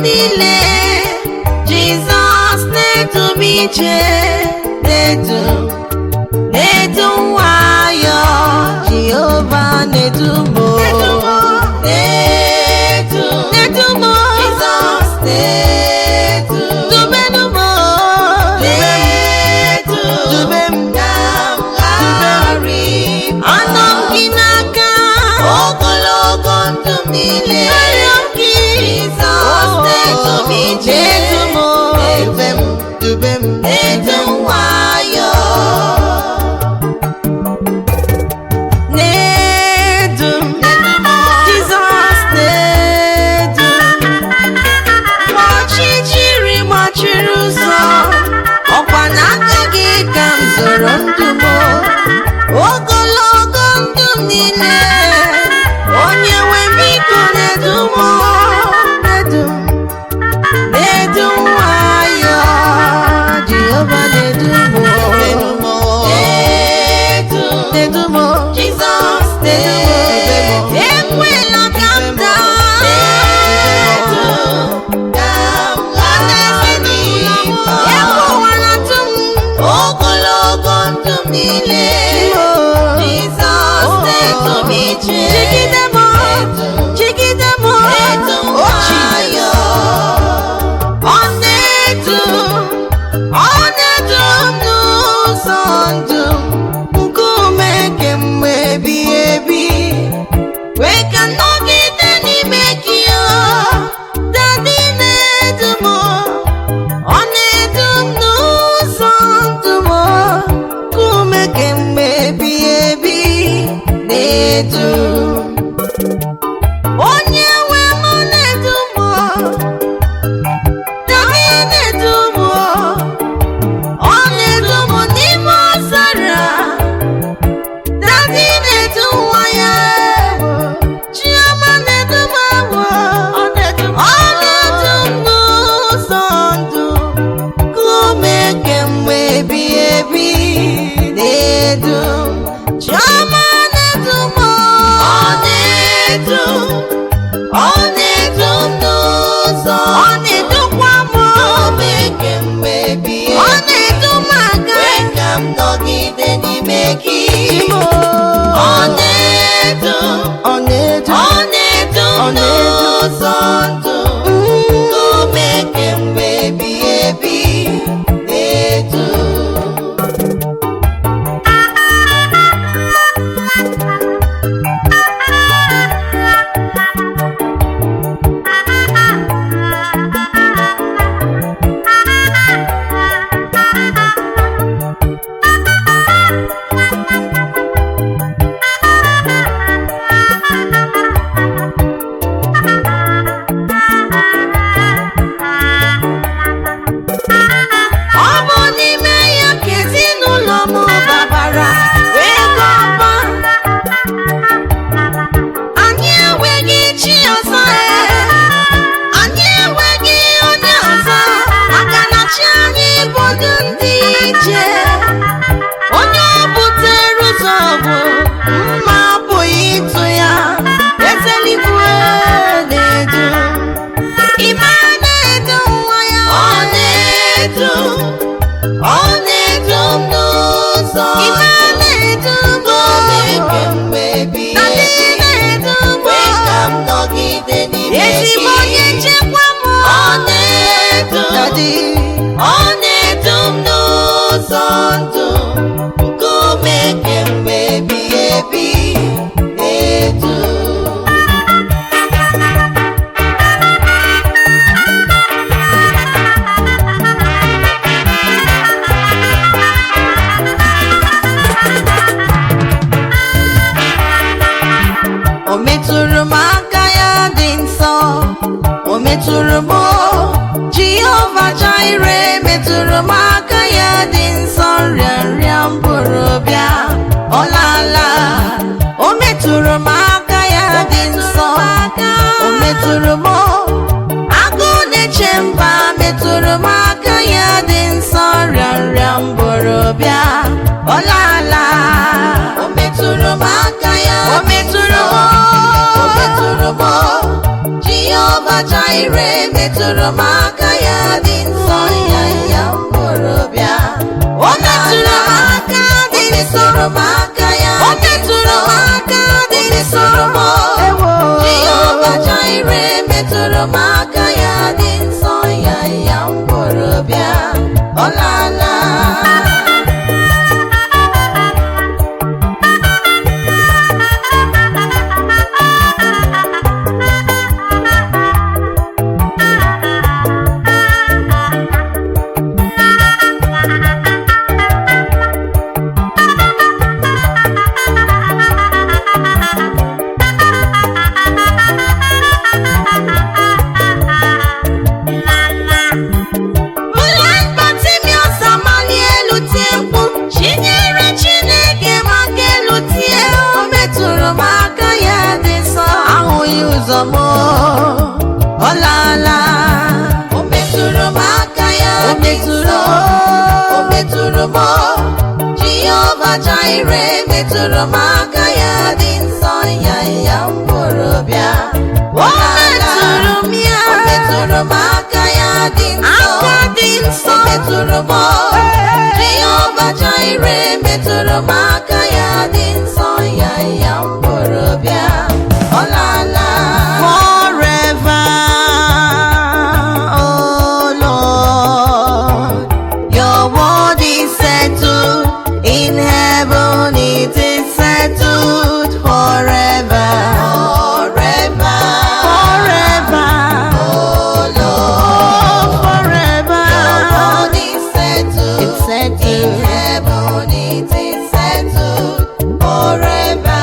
niile. Jizọs na-edu m ije, na-edu nwayọ. Jehova na-edu m, na-edu m. Jizọs na-edu, dubenu m, dube m gagharị. Anọ m gị n'aka ogologo ndụ m niile. Jizọs na-edu m ije, dube m, na-edu nwayọ. Na-edu m, Jizọs na-edu m. Ma ọchịchịrị gbachiri ụzọ, ọkwa n'aka gị ka m zoro ndụ m. Ogologo ndụ m niile, onye nwe m iko na-edu m, na-edu nwayọ. Jehova na-edu m, na-edu m. Jizọs na-edu m, ekwela ka m daa, ekwekwala tụ m. Ogologo ndụ m niile, Jizọs na-edu m ije, jigide m, jigide m, o nwayọ. Ọ na-edu m n'ụzọ ndụ, nkume kemgbe ebighị ebi. Wee ka nọgide n'ime gị, Daddy na-edu m. Ọ na-edu m n'ụzọ ndụ m, nkume kemgbe ebighị ebi. Na-edu onye nwe m, na-edu m. Daddy na-edu m, ọ na-edu m n'ime ọzara. Daddy na-edu nwa ya, Chioma na-edu m, ọ na-edu m n'ụzọ ndụ, nkume kemgbe ebighị ebi. Na-edu Chioma na-edu m, ọ na-edu m n'ụzọ, ọ na-edukwa m, nkume kemgbe ebighị ebi. Ọ na-edu m aga, wee ka m nọgide n'ime gị. Ọ na-edu m n'ụzọ ndụ, nkume kemgbe ebighị ebi. Na-edu ọ bụ n'ime ya ka ezinụlọ m babara wee gọba. Anyị enweghị chi ọzọ, anyị enweghị onye ọzọ, maka na chi anyị bụ ndị ije. Onye ọ butere ụzọ bụ mma apụghị ịtụ ya. Eze eluigwe na-edu, Ime na-edu nwa ya, ọ na-edu m n'ụzọ. Ime na-edu m, kemgbe ebighị ebi. Wee ka m nọgide n'ime gị, ezigbo onye nchekwa m. Ọ na-edu m n'ụzọ ndụ, nkume kemgbe ebighị ebi. Na-edu o metụrụ m aka ya dị nsọ, o metụrụ m. Jehova Jireh metụrụ m aka ya dị nsọ. Nrịanrịa m bụrụ bịa, ọ laala. O metụrụ m aka ya dị nsọ, o metụrụ m. Agụ na-eche mba metụrụ m aka ya dị nsọ. Nrịanrịa m bụrụ bịa, ọ laala. O metụrụ m aka ya, o metụrụ m. Jehova Jire metụrụ m aka ya dị nsọ, ya ya mkpụrụ bịa. O metụrụ m aka dị nsọ, o metụrụ m aka dị nsọ. Jehova Jire metụrụ m aka ya dị nsọ, ya ya mkpụrụ bịa. Ọ laala. Olala, o metụrụ m aka ya dị nsọ, o metụrụ m. Jehova Jire metụrụ m aka ya dị nsọ, ya ya mkpụrụ bịa. O metụrụ m ya, o metụrụ m aka ya dị nsọ, o metụrụ m. Jehova Jire metụrụ m aka ya dị nsọ, ya ya mkpụrụ bịa. Olala. Forever, oh Lord, your word is settled in heaven, it is settled forever, forever, forever, oh Lord, forever. Your word is settled, it's settled in heaven, it is settled forever.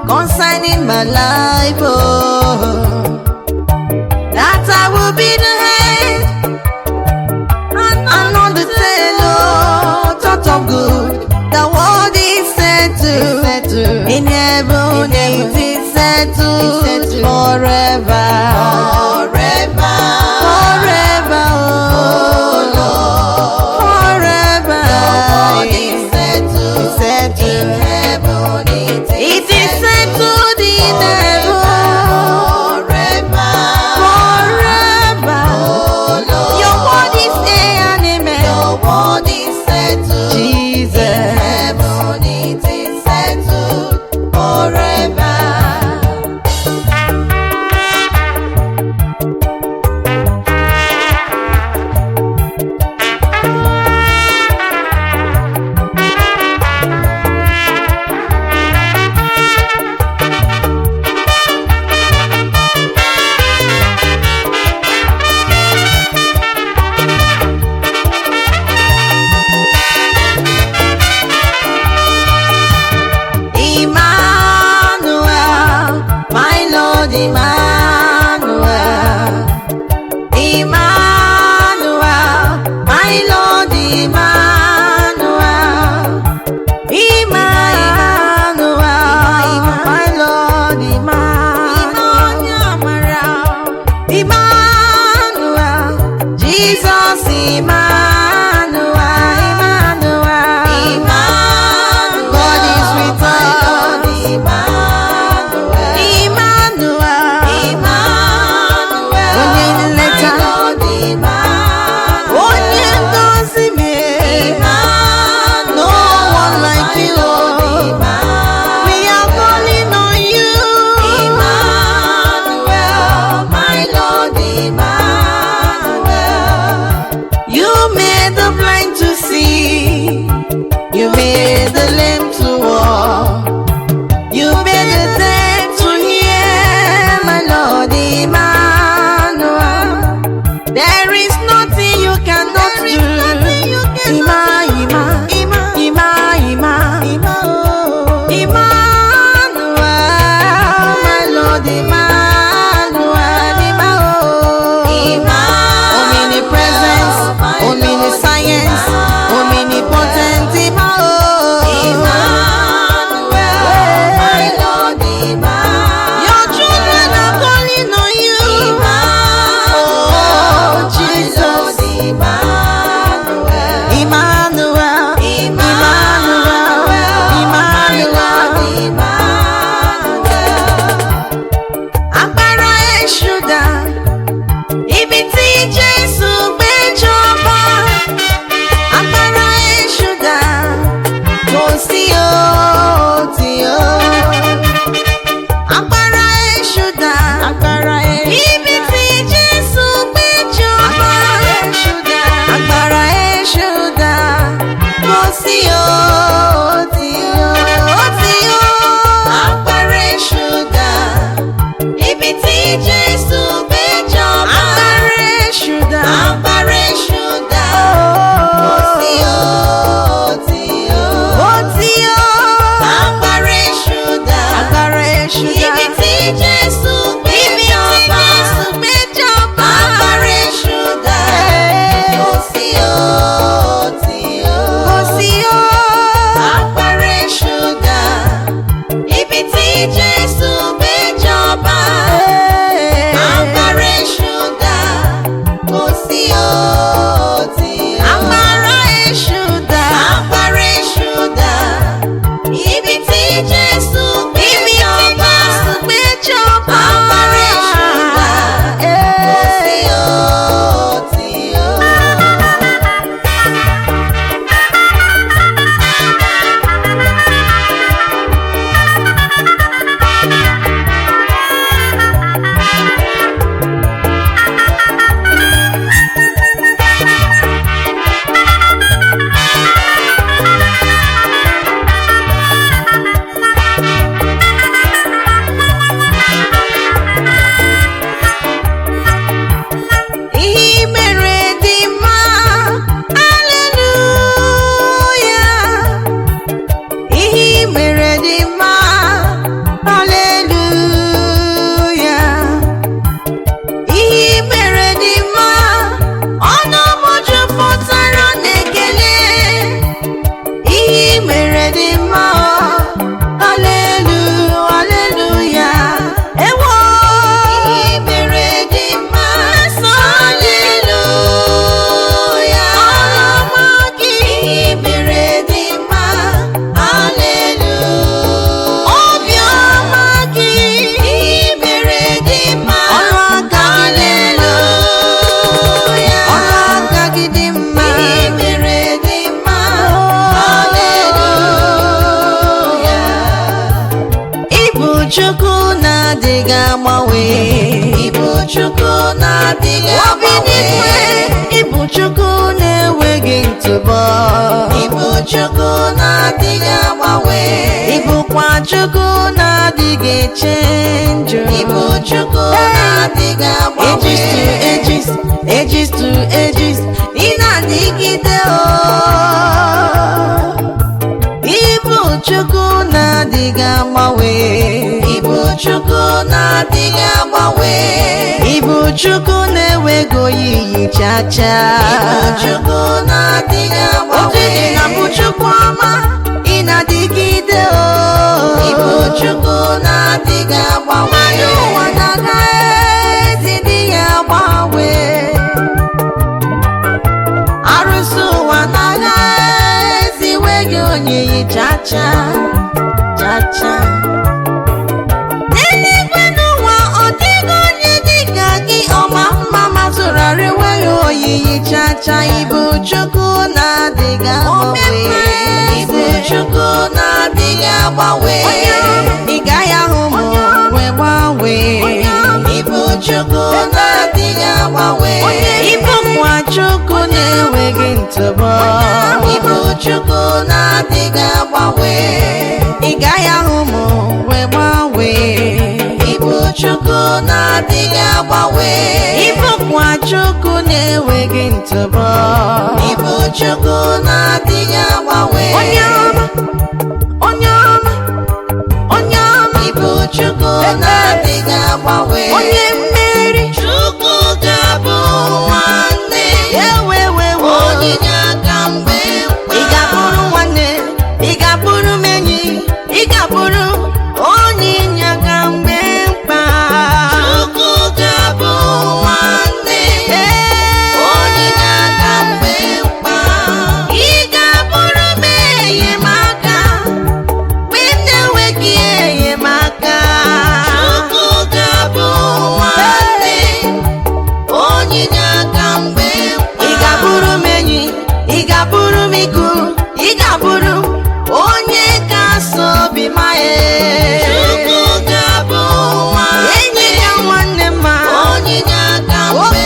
Concerning my life, oh, that I will be the head and not the tail, oh, thought of good. The word is settled in heaven, it is settled forever, forever, forever, oh Lord, forever. The word is settled in heaven, it is settled in heaven, forever, forever, oh Lord. Your word is and amen. Your word is settled, Jesus. In heaven, it is settled forever. God is with us. Emmanuel. Ibu Chukwu na-enweghị ntụpọ. Ibu Chukwu na-adịghị agbanwe. Ibukwa Chukwu na-adịghị echenjụ. Ibu Chukwu na-adịghị agbanwe. Ages to ages, ị na-adịgide o. Ibu Chukwu na-adịghị agbanwe. Ibu Chukwu na-adịghị agbanwe. Ibu Chukwu na-enweghị oyiyi chacha. Ibu Chukwu na-adịghị agbanwe. Otu dị na bụ Chukwu ọma, ị na-adịgide o. Ibu Chukwu na-adịghị agbanwe. Mmadụ ụwa na-agaghị dị ya agbanwe. Arụsị ụwa na-agaghị enweghị oyiyi chacha chacha. N'eluigwe n'ụwa ọ dịghị onye dịka gị, ọma mma mazụrarị enweghị oyiyi chacha. Ibu Chukwu na-adịghị agbanwe. Ibu Chukwu na-adịghị agbanwe. Ị gaghị ahụ m wee gbanwee. Ibu Chukwu na-adịghị agbanwe. Ibukwa Chukwu na-enweghị ntụpọ. Ibu Chukwu na-adịghị agbanwe. Ị gaghị ahụ m wee gbanwee. Ibu Chukwu na-adịghị agbanwe. Ibukwa Chukwu na-enweghị ntụpọ. Ibu Chukwu na-adịghị agbanwe. Onye ọma, onye ọma, onye ọma. Ibu Chukwu na-adịghị ma Chukwu ga-abụ nwa enyi ya nwanne ma onyinye aka mbe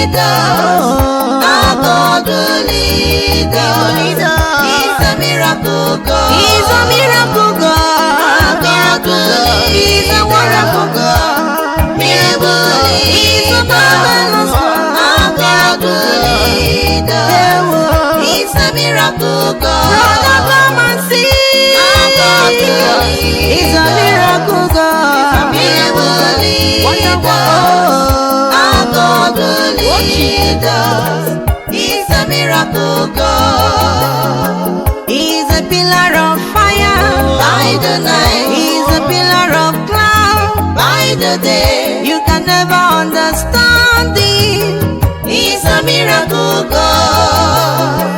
lead us. Our God will lead us. He's a miracle God. He's a miracle God. Our God will lead us. He's a wonderful God. Miracle He's a marvelous God. Our God will lead us. He's a miracle God. Brother, come and see. Our God will lead us. He's a miracle God. He will lead us. Our God will lead us. He's a miracle God. He's a pillar of fire by the night. He's a pillar of cloud by the day. You can never understand him. He's a miracle God.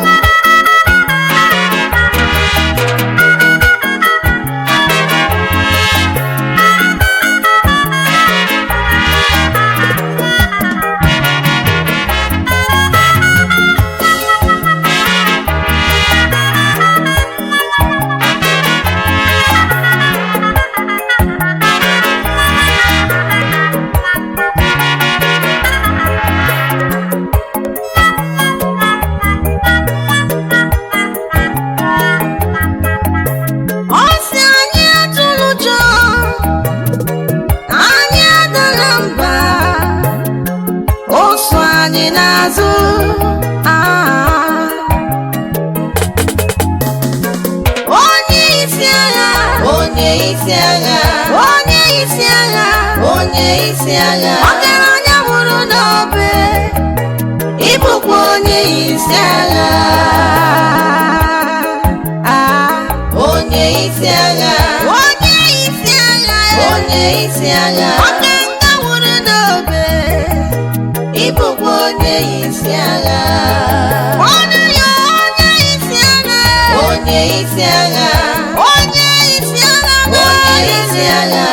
Ọgaranya nwụrụ n'obe, ịbụkwa onye isi agha. Onye isi agha, onye isi agha, onye isi agha. Ọgaranya nwụrụ n'obe, ịbụkwa onye isi agha. Onye isi agha, onye isi agha, onye isi agha, onye isi agha.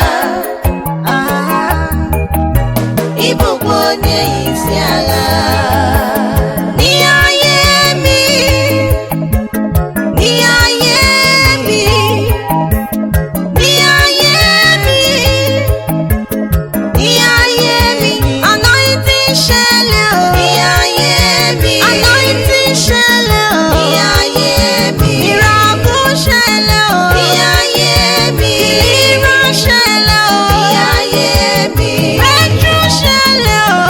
Onye isi agha. N'ihe anyị emi, n'ihe anyị emi, n'ihe anyị emi, n'ihe anyị emi. Anointing shele o. N'ihe anyị emi. Anointing shele o. N'ihe anyị emi. Miracle shele o. N'ihe anyị emi. Deliverance shele o.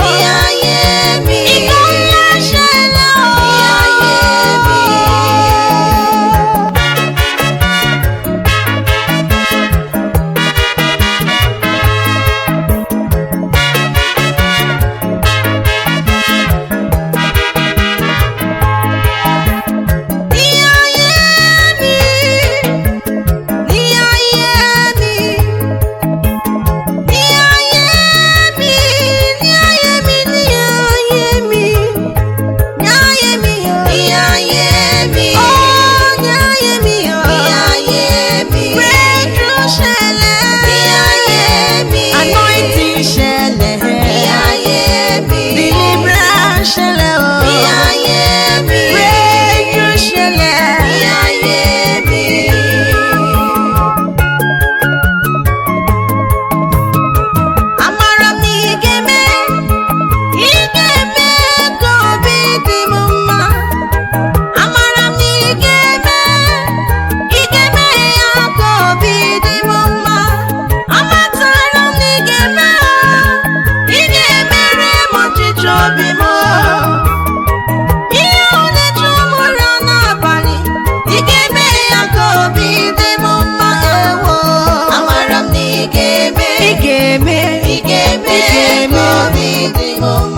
N'ihe anyị emi. Breakthrough shele o. Ike me, ike me, ike me, ike me,